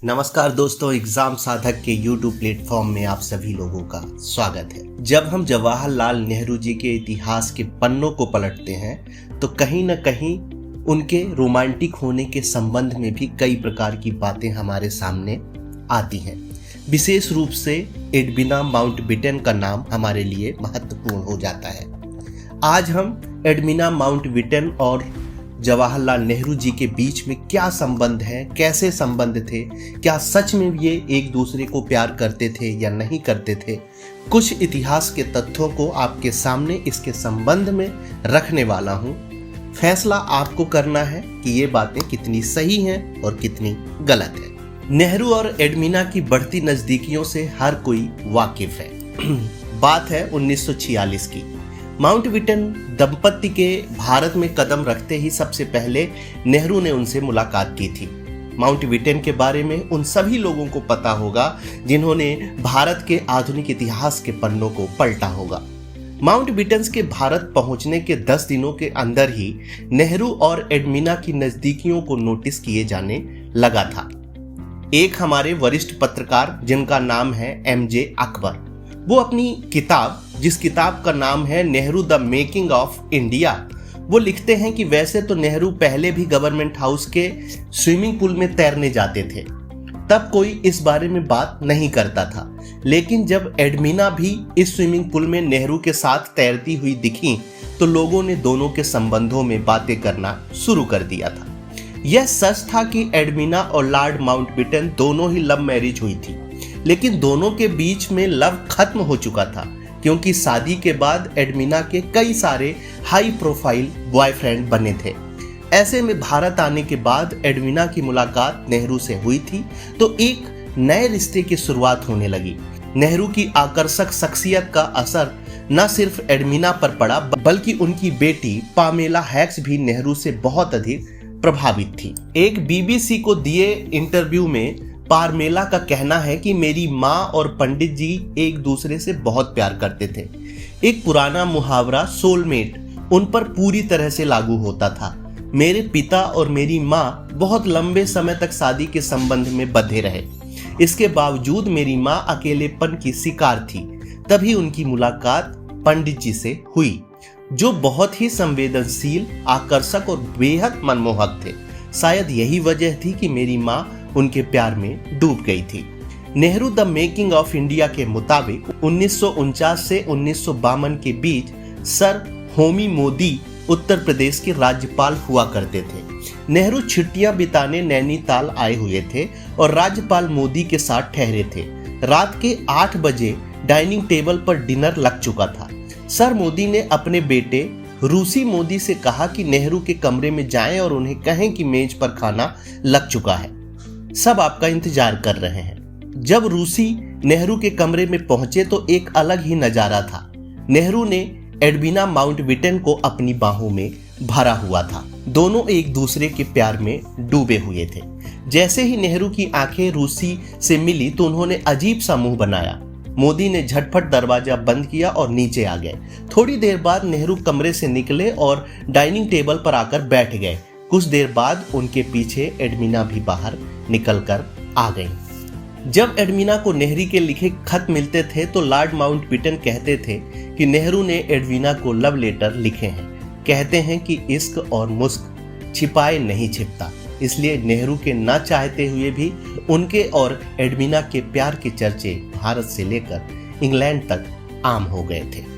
नमस्कार दोस्तों, एग्जाम साधक के YouTube प्लेटफॉर्म में आप सभी लोगों का स्वागत है। जब हम जवाहरलाल नेहरू जी के इतिहास के पन्नों को पलटते हैं तो कहीं न कहीं उनके रोमांटिक होने के संबंध में भी कई प्रकार की बातें हमारे सामने आती हैं। विशेष रूप से एडविना माउंटबेटन का नाम हमारे लिए महत्वपूर्ण हो जाता है। आज हम एडविना माउंटबेटन और जवाहरलाल नेहरू जी के बीच में क्या संबंध है, कैसे संबंध थे, क्या सच में ये एक दूसरे को प्यार करते थे या नहीं करते थे, कुछ इतिहास के तथ्यों को आपके सामने इसके संबंध में रखने वाला हूँ। फैसला आपको करना है कि ये बातें कितनी सही हैं और कितनी गलत है। नेहरू और एडविना की बढ़ती नजदीकियों से हर कोई वाकिफ है। बात है 1946 की। माउंटबेटन दंपति के भारत में कदम रखते ही सबसे पहले नेहरू ने उनसे मुलाकात की थी। माउंटबेटन के बारे में उन सभी लोगों को पता होगा जिन्होंने भारत के आधुनिक इतिहास के पन्नों को पलटा होगा। माउंटबेटन के भारत पहुंचने के 10 दिनों के अंदर ही नेहरू और एडविना की नजदीकियों को नोटिस किए जाने लगा था। एक हमारे वरिष्ठ पत्रकार जिनका नाम है MJ अकबर, वो अपनी किताब, जिस किताब का नाम है Nehru the making of India, वो लिखते हैं कि वैसे तो नेहरू पहले भी गवर्नमेंट हाउस के स्विमिंग पूल में तैरने जाते थे, तब कोई इस बारे में बात नहीं करता था, लेकिन जब एडविना भी इस स्विमिंग पूल में नेहरू के साथ तैरती हुई दिखी तो लोगों ने दोनों के संबंधों में बातें करना शुरू कर दिया था। यह सच था कि एडविना और लॉर्ड माउंटबेटन दोनों ही लव मैरिज हुई थी, लेकिन दोनों के बीच में लव खत्म हो चुका था क्योंकि शादी के बाद एडविना के कई सारे हाई प्रोफाइल बॉयफ्रेंड बने थे। ऐसे में भारत आने के बाद एडविना की मुलाकात नेहरू से हुई थी तो एक नए रिश्ते की शुरुआत होने लगी। नेहरू की आकर्षक शख्सियत का असर न सिर्फ एडविना पर पड़ा बल्कि उनकी बेटी पामेला हैक्स भी नेहरू से बहुत अधिक प्रभावित थी। एक BBC को दिए इंटरव्यू में पामेला का कहना है कि मेरी माँ और पंडित जी एक दूसरे से बहुत प्यार करते थे। एक पुराना मुहावरा सोलमेट उन पर पूरी तरह से लागू होता था। मेरे पिता और मेरी माँ बहुत लंबे समय तक शादी के संबंध में बंधे रहे। इसके बावजूद मेरी माँ अकेलेपन की शिकार थी। तभी उनकी मुलाकात पंडित जी से हुई, जो बहुत ही संवेदनशील, आकर्षक और बेहद मनमोहक थे। शायद यही वजह थी कि मेरी माँ उनके प्यार में डूब गई थी। Nehru the making of India के मुताबिक 1949 से 1952 के बीच सर होमी मोदी उत्तर प्रदेश के राज्यपाल हुआ करते थे। नेहरू छुट्टियां बिताने नैनीताल आए हुए थे और राज्यपाल मोदी के साथ ठहरे थे। रात के 8 बजे डाइनिंग टेबल पर डिनर लग चुका था। सर मोदी ने अपने बेटे रूसी मोदी से कहा कि नेहरू के कमरे में जाएं और उन्हें कहें कि मेज पर खाना लग चुका है, सब आपका इंतजार कर रहे हैं। जब रूसी नेहरू के कमरे में पहुंचे तो एक अलग ही नजारा था। नेहरू ने एडविना माउंटबेटन को अपनी बाहों में भरा हुआ था। दोनों एक दूसरे के प्यार में डूबे हुए थे। जैसे ही नेहरू की आंखें रूसी से मिली तो उन्होंने अजीब सा मुंह बनाया। मोदी ने झटपट दरवाजा बंद किया और नीचे आ गए। थोड़ी देर बाद नेहरू कमरे से निकले और डाइनिंग टेबल पर आकर बैठ गए। कुछ देर बाद उनके पीछे एडविना भी बाहर निकलकर आ गई। जब एडविना को नेहरू के लिखे खत मिलते थे तो लॉर्ड माउंटबेटन कहते थे कि नेहरू ने एडविना को लव लेटर लिखे हैं। कहते हैं कि इश्क और मुस्क छिपाए नहीं छिपता, इसलिए नेहरू के ना चाहते हुए भी उनके और एडविना के प्यार के चर्चे भारत से लेकर इंग्लैंड तक आम हो गए थे।